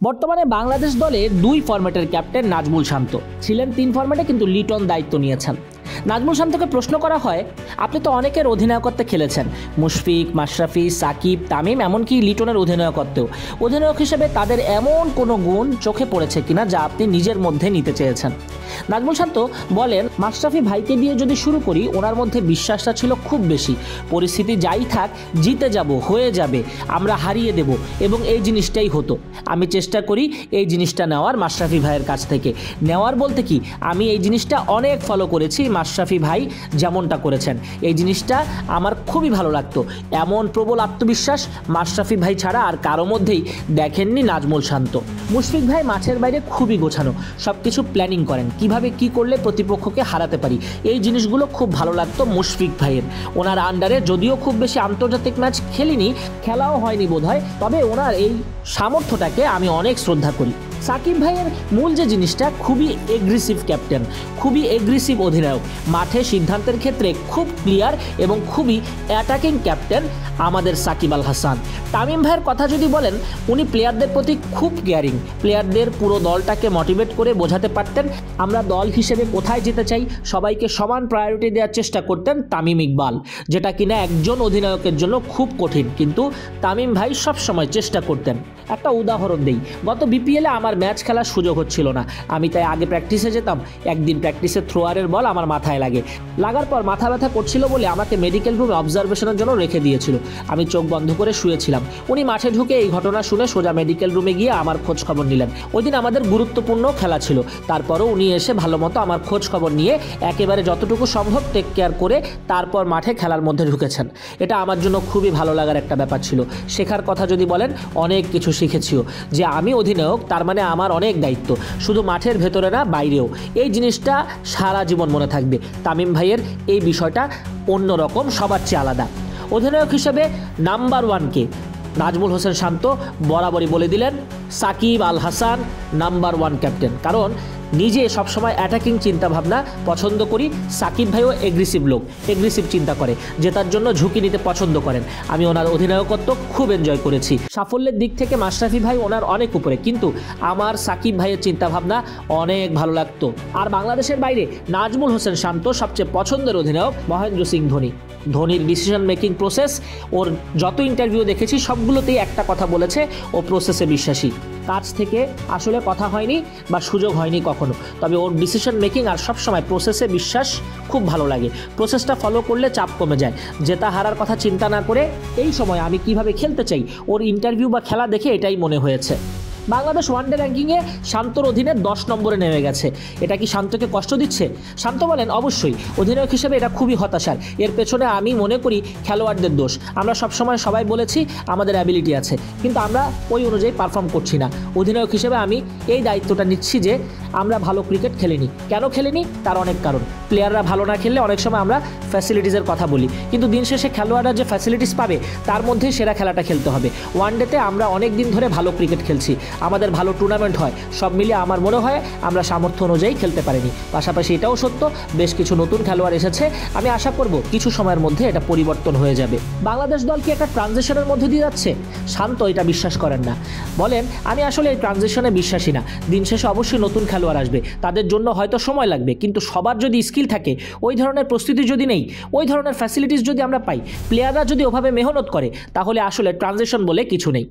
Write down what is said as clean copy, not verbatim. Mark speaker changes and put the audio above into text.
Speaker 1: বর্তমানে বাংলাদেশ দলে 2 ফরম্যাটের ক্যাপ্টেন নাজমুল শান্ত ছিলেন, 3 ফরম্যাটে কিন্তু লিটন দায়িত্ব নিয়েছেন। নাজমুল শান্তকে প্রশ্ন করা হয়, আপনি তো অনেকের অধিনায়কত্বে খেলেছেন, মুশফিক, মাশরাফি, সাকিব, তামিম, এমনকি লিটনের অধিনায়কত্বেও। অধিনায়ক হিসেবে তাদের এমন কোনো গুণ চোখে পড়েছে কিনা যা আপনি নিজের মধ্যে নিতে চেয়েছেন? নাজমুল শান্ত বলেন, মাশরাফি ভাইকে দিয়ে যদি শুরু করি, ওনার মধ্যে বিশ্বাসটা ছিল খুব বেশি। পরিস্থিতি যাই থাক, জিতে যাব, হয়ে যাবে, আমরা হারিয়ে দেব, এবং এই জিনিসটাই হতো। আমি চেষ্টা করি এই জিনিসটা নেওয়ার মাশরাফি ভাইয়ের কাছ থেকে। নেওয়ার বলতে কি, আমি এই জিনিসটা অনেক ফলো করেছি, মাশরাফি ভাই যেমনটা করেছেন এই জিনিসটা আমার খুবই ভালো লাগতো। এমন প্রবল আত্মবিশ্বাস মাশরাফি ভাই ছাড়া আর কারো মধ্যেই দেখেননি নাজমুল শান্ত। মুশফিক ভাই মাঠের বাইরে খুবই গোছানো, সব কিছু প্ল্যানিং করেন, কিভাবে কি করলে প্রতিপক্ষকে হারাতে পারি, এই জিনিসগুলো খুব ভালো লাগতো মুশফিক ভাইয়ের। ওনার আন্ডারে যদিও খুব বেশি আন্তর্জাতিক ম্যাচ খেলিনি, খেলাও হয়নি বোধহয়, তবে ওনার এই সামর্থ্যটাকে আমি অনেক শ্রদ্ধা করি। সাকিব ভাইয়ের মূল যে জিনিসটা, খুবই এগ্রেসিভ ক্যাপ্টেন, খুবই এগ্রেসিভ অধিনায়ক, মাঠে সিদ্ধান্তের ক্ষেত্রে খুব ক্লিয়ার এবং খুবই অ্যাটাকিং ক্যাপ্টেন আমাদের সাকিব আল হাসান। তামিম ভাইয়ের কথা যদি বলেন, উনি প্লেয়ারদের প্রতি খুব কেয়ারিং, প্লেয়ারদের পুরো দলটাকে মোটিভেট করে বোঝাতে পারতেন আমরা দল হিসেবে কোথায় যেতে চাই, সবাইকে সমান প্রায়োরিটি দেওয়ার চেষ্টা করতেন তামিম ইকবাল, যেটা কিনা একজন অধিনায়কের জন্য খুব কঠিন, কিন্তু তামিম ভাই সবসময় চেষ্টা করতেন। একটা উদাহরণ দেই, গত বিপিএলে আমার ম্যাচ খেলার সুযোগ হচ্ছিল না, আমি তাই আগে প্র্যাকটিসে যেতাম। একদিন প্র্যাকটিসে থ্রোয়ারের বল আমার মাথায় লাগার পর মাথা ব্যথা করছিল বলে আমাকে মেডিকেল রুমে অবজারভেশনের জন্য রেখে দিয়েছিল। আমি চোখ বন্ধ করে শুয়েছিলাম। উনি মাঠে ঢুকে এই ঘটনা শুনে সোজা মেডিকেল রুমে গিয়ে আমার খোঁজ খবর নিলেন। ওই দিন আমাদের গুরুত্বপূর্ণ খেলা ছিল, তারপরও উনি এসে ভালো মতো আমার খোঁজ খবর নিয়ে একেবারে যতটুকু সম্ভব টেক কেয়ার করে তারপর মাঠে খেলার মধ্যে ঢুকেছেন। এটা আমার জন্য খুবই ভালো লাগার একটা ব্যাপার ছিল। শেখার কথা যদি বলেন, অনেক কিছু শিখেছিও, যে আমি অধিনায়ক তার মানে আমার অনেক দায়িত্ব, শুধু মাঠের ভেতরে না, বাইরেও। এই জিনিসটা সারা জীবন মনে থাকবে। তামিম ভাইয়ের এই বিষয়টা অন্যরকম, সবার চেয়ে আলাদা। অধিনায়ক হিসেবে নাম্বার 1 নাজমুল হোসেন শান্ত বরাবরই বলে দিলেন, সাকিব আল হাসান নাম্বার 1 ক্যাপ্টেন। কারণ নিজে সবসময় অ্যাটাকিং চিন্তাভাবনা পছন্দ করি, সাকিব ভাইও এগ্রেসিভ লোক, এগ্রেসিভ চিন্তা করে, জেতার জন্য ঝুঁকি নিতে পছন্দ করেন। আমি ওনার অধিনায়কত্ব খুব এনজয় করেছি। সাফল্যের দিক থেকে মাশরাফি ভাই ওনার অনেক উপরে, কিন্তু আমার সাকিব ভাইয়ের চিন্তাভাবনা অনেক ভালো লাগতো। আর বাংলাদেশের বাইরে নাজমুল হোসেন শান্ত সবচেয়ে পছন্দের অধিনায়ক মহেন্দ্র সিং ধোনি। ধোনির ডিসিশন মেকিং প্রসেস, ওর যত ইন্টারভিউ দেখেছি সবগুলোতেই একটা কথা বলেছে, ও প্রসেসে বিশ্বাসী। কাছ থেকে আসলে কথা হয়নি বা সুযোগ হয়নি কখনো, তবে ওর ডিসিশন মেকিং আর সবসময় প্রসেসে বিশ্বাস খুব ভালো লাগে। প্রসেসটা ফলো করলে চাপ কমে যায়, জেতা হারার কথা চিন্তা না করে এই সময় আমি কিভাবে খেলতে চাই, ওর ইন্টারভিউ বা খেলা দেখে এটাই মনে হয়েছে। বাংলাদেশ ওয়ানডে র্যাঙ্কিংয়ে শান্তর অধীনে 10 নম্বরে নেমে গেছে। এটা কি শান্তকে কষ্ট দিচ্ছে? শান্ত বলেন, অবশ্যই, অধিনায়ক হিসেবে এটা খুবই হতাশার। এর পেছনে আমি মনে করি খেলোয়াড়দের দোষ। আমরা সবসময় সবাই বলেছি আমাদের অ্যাবিলিটি আছে, কিন্তু আমরা ওই অনুযায়ী পারফর্ম করছি না। অধিনায়ক হিসেবে আমি এই দায়িত্বটা নিচ্ছি যে আমরা ভালো ক্রিকেট খেলিনি। কেন খেলিনি? তার অনেক কারণ। প্লেয়াররা ভালো না খেললে অনেক সময় আমরা ফ্যাসিলিটিসের কথা বলি, কিন্তু দিন শেষে খেলোয়াড়রা যে ফ্যাসিলিটিস পাবে তার মধ্যেই সেরা খেলাটা খেলতে হবে। ওয়ানডেতে আমরা অনেক দিন ধরে ভালো ক্রিকেট খেলছি, আমাদের ভালো টুর্নামেন্ট হয়, সব মিলিয়ে আমার মনে হয় আমরা সামর্থ্য অনুযায়ী খেলতে পারিনি। পাশাপাশি এটাও সত্য, বেশ কিছু নতুন খেলোয়াড় এসেছে, আমি আশা করব কিছু সময়ের মধ্যে এটা পরিবর্তন হয়ে যাবে। বাংলাদেশ দল কি একটা ট্রানজিশনের মধ্যে দিয়ে যাচ্ছে? শান্ত এটা বিশ্বাস করেন না, বলেন, আমি আসলে এই ট্রানজিশনে বিশ্বাসী না। দিন শেষে অবশ্যই নতুন খেলোয়াড় আসবে, তাদের জন্য হয়তো সময় লাগবে, কিন্তু সবার যদি স্কিল থাকে, ওই ধরনের প্রস্তুতি যদি নেই, ওই ধরনের ফ্যাসিলিটিস যদি আমরা পাই, প্লেয়াররা যদি ওভাবে মেহনত করে, তাহলে আসলে ট্রানজিশন বলে কিছু নেই।